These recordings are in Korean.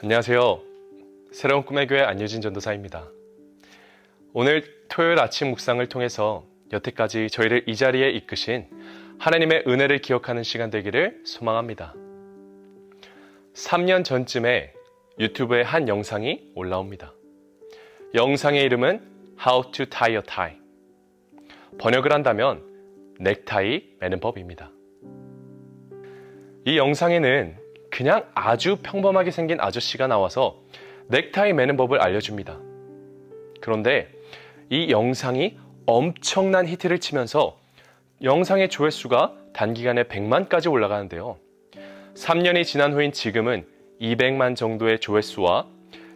안녕하세요. 새로운 꿈의 교회 안유진 전도사입니다. 오늘 토요일 아침 묵상을 통해서 여태까지 저희를 이 자리에 이끄신 하나님의 은혜를 기억하는 시간 되기를 소망합니다. 3년 전쯤에 유튜브에 한 영상이 올라옵니다. 영상의 이름은 How to tie a tie. 번역을 한다면 넥타이 매는 법입니다. 이 영상에는 그냥 아주 평범하게 생긴 아저씨가 나와서 넥타이 매는 법을 알려줍니다. 그런데 이 영상이 엄청난 히트를 치면서 영상의 조회수가 단기간에 100만까지 올라가는데요. 3년이 지난 후인 지금은 200만 정도의 조회수와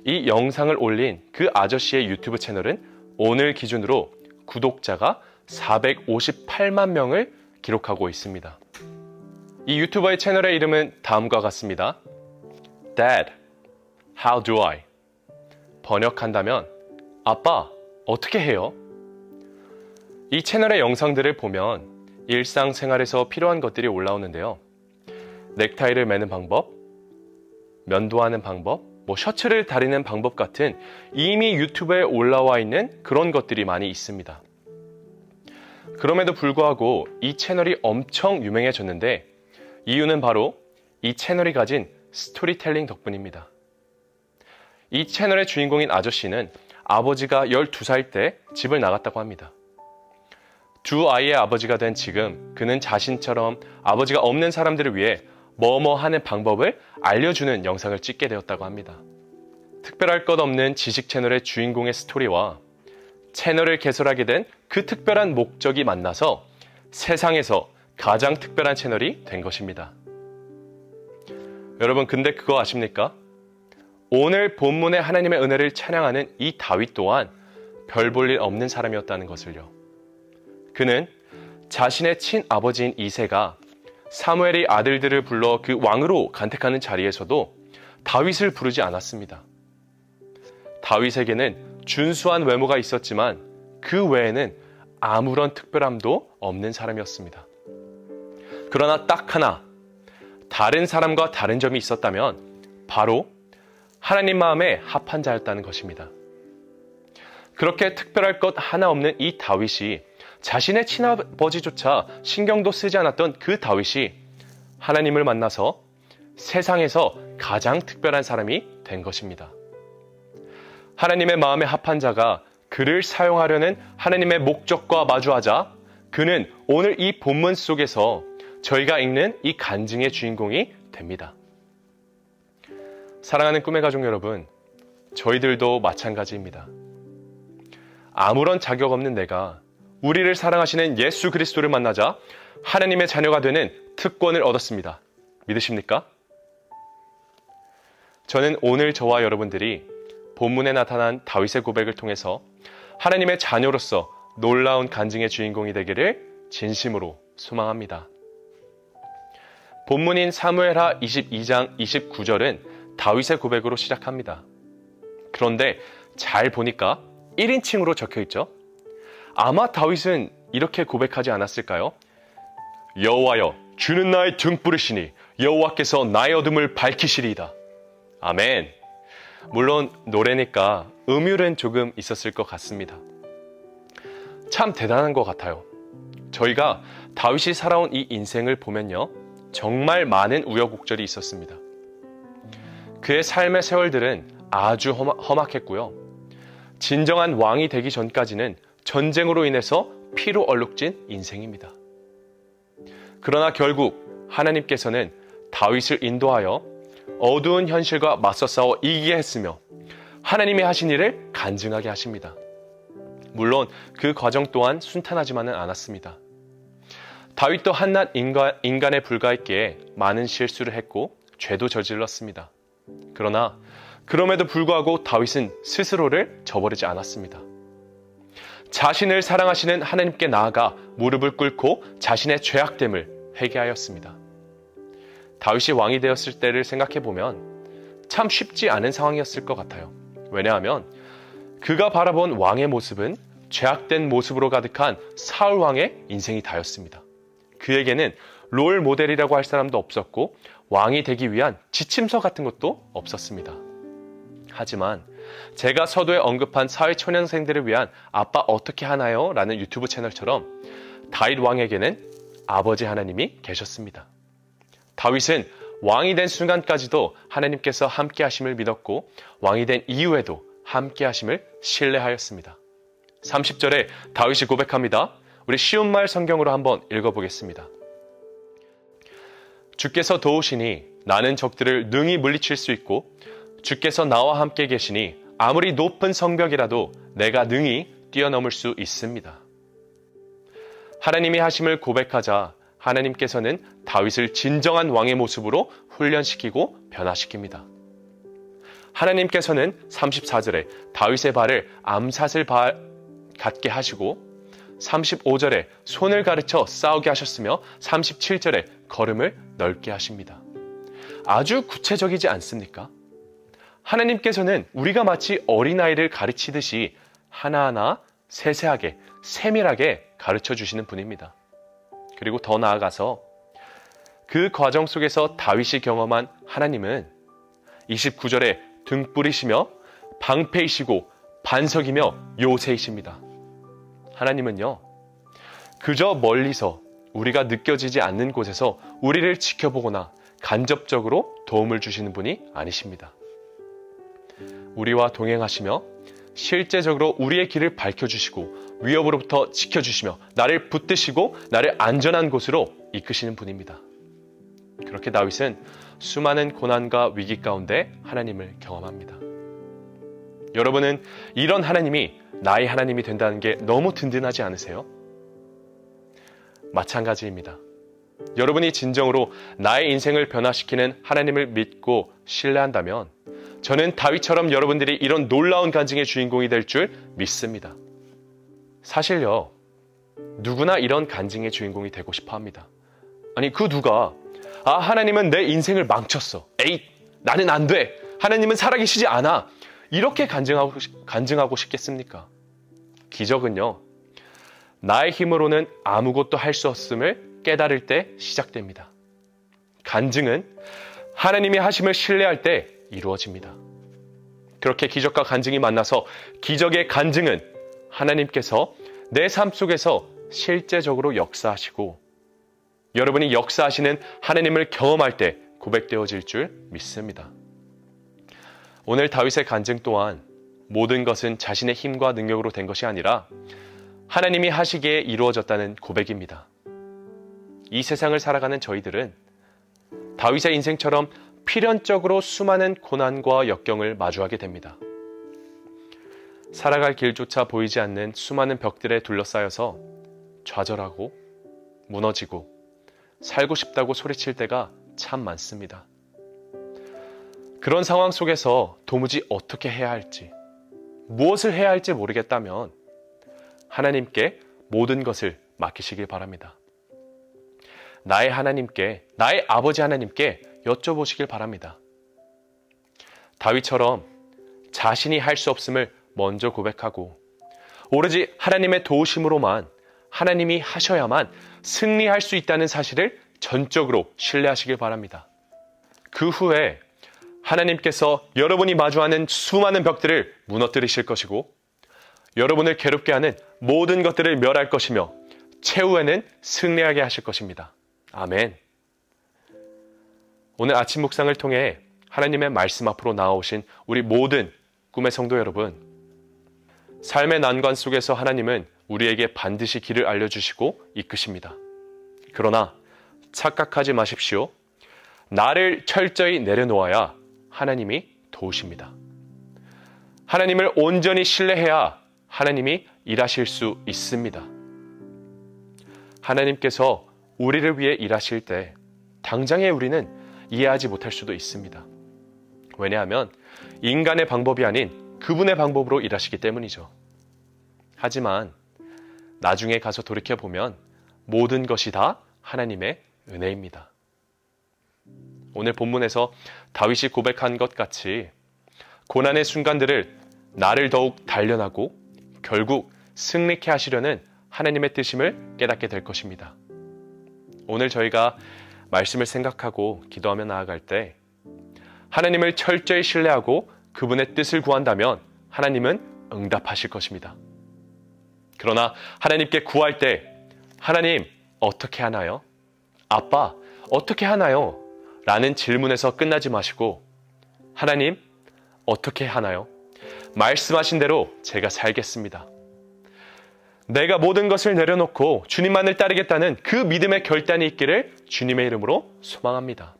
이 영상을 올린 그 아저씨의 유튜브 채널은 오늘 기준으로 구독자가 458만 명을 기록하고 있습니다. 이 유튜버의 채널의 이름은 다음과 같습니다. Dad, how do I? 번역한다면 아빠, 어떻게 해요? 이 채널의 영상들을 보면 일상생활에서 필요한 것들이 올라오는데요. 넥타이를 매는 방법, 면도하는 방법, 셔츠를 다리는 방법 같은 이미 유튜브에 올라와 있는 그런 것들이 많이 있습니다. 그럼에도 불구하고 이 채널이 엄청 유명해졌는데 이유는 바로 이 채널이 가진 스토리텔링 덕분입니다. 이 채널의 주인공인 아저씨는 아버지가 12살 때 집을 나갔다고 합니다. 두 아이의 아버지가 된 지금 그는 자신처럼 아버지가 없는 사람들을 위해 뭐뭐 하는 방법을 알려주는 영상을 찍게 되었다고 합니다. 특별할 것 없는 지식 채널의 주인공의 스토리와 채널을 개설하게 된 그 특별한 목적이 만나서 세상에서 가장 특별한 채널이 된 것입니다. 여러분, 근데 그거 아십니까? 오늘 본문의 하나님의 은혜를 찬양하는 이 다윗 또한 별 볼 일 없는 사람이었다는 것을요. 그는 자신의 친아버지인 이새가 사무엘의 아들들을 불러 그 왕으로 간택하는 자리에서도 다윗을 부르지 않았습니다. 다윗에게는 준수한 외모가 있었지만 그 외에는 아무런 특별함도 없는 사람이었습니다. 그러나 딱 하나, 다른 사람과 다른 점이 있었다면 바로 하나님 마음에 합한 자였다는 것입니다. 그렇게 특별할 것 하나 없는 이 다윗이 자신의 친아버지조차 신경도 쓰지 않았던 그 다윗이 하나님을 만나서 세상에서 가장 특별한 사람이 된 것입니다. 하나님의 마음에 합한 자가 그를 사용하려는 하나님의 목적과 마주하자 그는 오늘 이 본문 속에서 저희가 읽는 이 간증의 주인공이 됩니다. 사랑하는 꿈의 가족 여러분, 저희들도 마찬가지입니다. 아무런 자격 없는 내가 우리를 사랑하시는 예수 그리스도를 만나자 하나님의 자녀가 되는 특권을 얻었습니다. 믿으십니까? 저는 오늘 저와 여러분들이 본문에 나타난 다윗의 고백을 통해서 하나님의 자녀로서 놀라운 간증의 주인공이 되기를 진심으로 소망합니다. 본문인 사무엘하 22장 29절은 다윗의 고백으로 시작합니다. 그런데 잘 보니까 1인칭으로 적혀 있죠. 아마 다윗은 이렇게 고백하지 않았을까요? 여호와여, 주는 나의 등불이시니 여호와께서 나의 어둠을 밝히시리이다. 아멘. 물론 노래니까 음율은 조금 있었을 것 같습니다. 참 대단한 것 같아요. 저희가 다윗이 살아온 이 인생을 보면요, 정말 많은 우여곡절이 있었습니다. 그의 삶의 세월들은 아주 험악했고요. 진정한 왕이 되기 전까지는 전쟁으로 인해서 피로 얼룩진 인생입니다. 그러나 결국 하나님께서는 다윗을 인도하여 어두운 현실과 맞서 싸워 이기게 했으며 하나님이 하신 일을 간증하게 하십니다. 물론 그 과정 또한 순탄하지만은 않았습니다. 다윗도 한낱 인간에 불과했기에 많은 실수를 했고 죄도 저질렀습니다. 그러나 그럼에도 불구하고 다윗은 스스로를 저버리지 않았습니다. 자신을 사랑하시는 하나님께 나아가 무릎을 꿇고 자신의 죄악됨을 회개하였습니다. 다윗이 왕이 되었을 때를 생각해보면 참 쉽지 않은 상황이었을 것 같아요. 왜냐하면 그가 바라본 왕의 모습은 죄악된 모습으로 가득한 사울 왕의 인생이 다였습니다. 그에게는 롤 모델이라고 할 사람도 없었고 왕이 되기 위한 지침서 같은 것도 없었습니다. 하지만 제가 서두에 언급한 사회초년생들을 위한 아빠 어떻게 하나요? 라는 유튜브 채널처럼 다윗 왕에게는 아버지 하나님이 계셨습니다. 다윗은 왕이 된 순간까지도 하나님께서 함께 하심을 믿었고 왕이 된 이후에도 함께 하심을 신뢰하였습니다. 30절에 다윗이 고백합니다. 우리 쉬운 말 성경으로 한번 읽어보겠습니다. 주께서 도우시니 나는 적들을 능히 물리칠 수 있고 주께서 나와 함께 계시니 아무리 높은 성벽이라도 내가 능히 뛰어넘을 수 있습니다. 하나님이 하심을 고백하자 하나님께서는 다윗을 진정한 왕의 모습으로 훈련시키고 변화시킵니다. 하나님께서는 34절에 다윗의 발을 암사슬 같게 하시고 35절에 손을 가르쳐 싸우게 하셨으며 37절에 걸음을 넓게 하십니다. 아주 구체적이지 않습니까? 하나님께서는 우리가 마치 어린아이를 가르치듯이 하나하나 세세하게 세밀하게 가르쳐 주시는 분입니다. 그리고 더 나아가서 그 과정 속에서 다윗이 경험한 하나님은 29절에 등불이시며 방패이시고 반석이며 요새이십니다. 하나님은요, 그저 멀리서 우리가 느껴지지 않는 곳에서 우리를 지켜보거나 간접적으로 도움을 주시는 분이 아니십니다. 우리와 동행하시며 실제적으로 우리의 길을 밝혀주시고 위협으로부터 지켜주시며 나를 붙드시고 나를 안전한 곳으로 이끄시는 분입니다. 그렇게 다윗은 수많은 고난과 위기 가운데 하나님을 경험합니다. 여러분은 이런 하나님이 나의 하나님이 된다는 게 너무 든든하지 않으세요? 마찬가지입니다. 여러분이 진정으로 나의 인생을 변화시키는 하나님을 믿고 신뢰한다면 저는 다윗처럼 여러분들이 이런 놀라운 간증의 주인공이 될 줄 믿습니다. 사실요, 누구나 이런 간증의 주인공이 되고 싶어 합니다. 아니, 그 누가 하나님은 내 인생을 망쳤어. 에잇, 나는 안 돼. 하나님은 살아계시지 않아. 이렇게 간증하고 싶겠습니까? 기적은요, 나의 힘으로는 아무것도 할 수 없음을 깨달을 때 시작됩니다. 간증은 하나님이 하심을 신뢰할 때 이루어집니다. 그렇게 기적과 간증이 만나서 기적의 간증은 하나님께서 내 삶 속에서 실제적으로 역사하시고 여러분이 역사하시는 하나님을 경험할 때 고백되어질 줄 믿습니다. 오늘 다윗의 간증 또한 모든 것은 자신의 힘과 능력으로 된 것이 아니라 하나님이 하시기에 이루어졌다는 고백입니다. 이 세상을 살아가는 저희들은 다윗의 인생처럼 필연적으로 수많은 고난과 역경을 마주하게 됩니다. 살아갈 길조차 보이지 않는 수많은 벽들에 둘러싸여서 좌절하고 무너지고 살고 싶다고 소리칠 때가 참 많습니다. 그런 상황 속에서 도무지 어떻게 해야 할지, 무엇을 해야 할지 모르겠다면 하나님께 모든 것을 맡기시길 바랍니다. 나의 하나님께, 나의 아버지 하나님께 여쭤보시길 바랍니다. 다윗처럼 자신이 할 수 없음을 먼저 고백하고 오로지 하나님의 도우심으로만 하나님이 하셔야만 승리할 수 있다는 사실을 전적으로 신뢰하시길 바랍니다. 그 후에 하나님께서 여러분이 마주하는 수많은 벽들을 무너뜨리실 것이고 여러분을 괴롭게 하는 모든 것들을 멸할 것이며 최후에는 승리하게 하실 것입니다. 아멘. 오늘 아침 묵상을 통해 하나님의 말씀 앞으로 나아오신 우리 모든 꿈의 성도 여러분, 삶의 난관 속에서 하나님은 우리에게 반드시 길을 알려주시고 이끄십니다. 그러나 착각하지 마십시오. 나를 철저히 내려놓아야 하나님이 도우십니다. 하나님을 온전히 신뢰해야 하나님이 일하실 수 있습니다. 하나님께서 우리를 위해 일하실 때 당장에 우리는 이해하지 못할 수도 있습니다. 왜냐하면 인간의 방법이 아닌 그분의 방법으로 일하시기 때문이죠. 하지만 나중에 가서 돌이켜보면 모든 것이 다 하나님의 은혜입니다. 오늘 본문에서 다윗이 고백한 것 같이 고난의 순간들을 나를 더욱 단련하고 결국 승리케 하시려는 하나님의 뜻임을 깨닫게 될 것입니다. 오늘 저희가 말씀을 생각하고 기도하며 나아갈 때 하나님을 철저히 신뢰하고 그분의 뜻을 구한다면 하나님은 응답하실 것입니다. 그러나 하나님께 구할 때 하나님 어떻게 하나요? 아빠 어떻게 하나요? 라는 질문에서 끝나지 마시고 하나님 어떻게 하나요? 말씀하신 대로 제가 살겠습니다. 내가 모든 것을 내려놓고 주님만을 따르겠다는 그 믿음의 결단이 있기를 주님의 이름으로 소망합니다.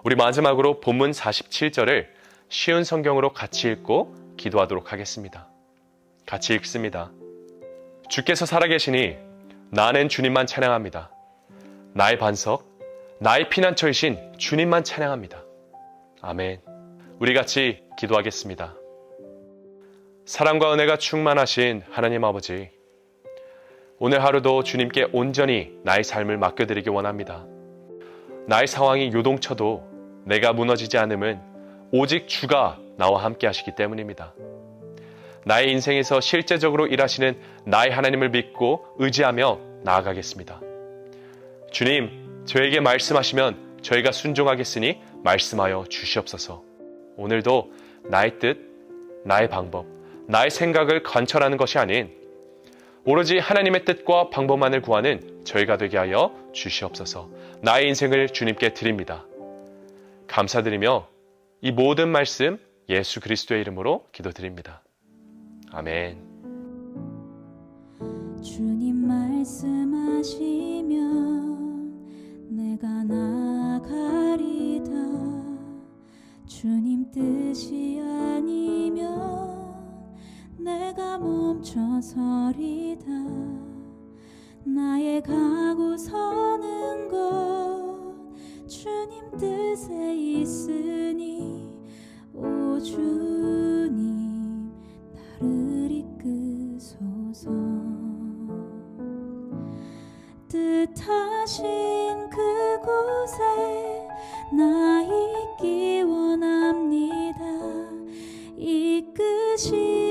우리 마지막으로 본문 47절을 쉬운 성경으로 같이 읽고 기도하도록 하겠습니다. 같이 읽습니다. 주께서 살아계시니 나는 주님만 찬양합니다. 나의 반석, 나의 피난처이신 주님만 찬양합니다. 아멘. 우리 같이 기도하겠습니다. 사랑과 은혜가 충만하신 하나님 아버지, 오늘 하루도 주님께 온전히 나의 삶을 맡겨드리기 원합니다. 나의 상황이 요동쳐도 내가 무너지지 않음은 오직 주가 나와 함께 하시기 때문입니다. 나의 인생에서 실제적으로 일하시는 나의 하나님을 믿고 의지하며 나아가겠습니다. 주님, 저에게 말씀하시면 저희가 순종하겠으니 말씀하여 주시옵소서. 오늘도 나의 뜻, 나의 방법, 나의 생각을 관철하는 것이 아닌 오로지 하나님의 뜻과 방법만을 구하는 저희가 되게 하여 주시옵소서. 나의 인생을 주님께 드립니다. 감사드리며 이 모든 말씀 예수 그리스도의 이름으로 기도드립니다. 아멘. 주님 말씀하시면 내가 나가리다. 주님 뜻이 아니면 내가 멈춰서리다. 나의 가고 서는 곳 주님 뜻에 있으니 오 주님 나를 이끄소서. 뜻하신 그곳에 나 있기 원합니다. 이끄시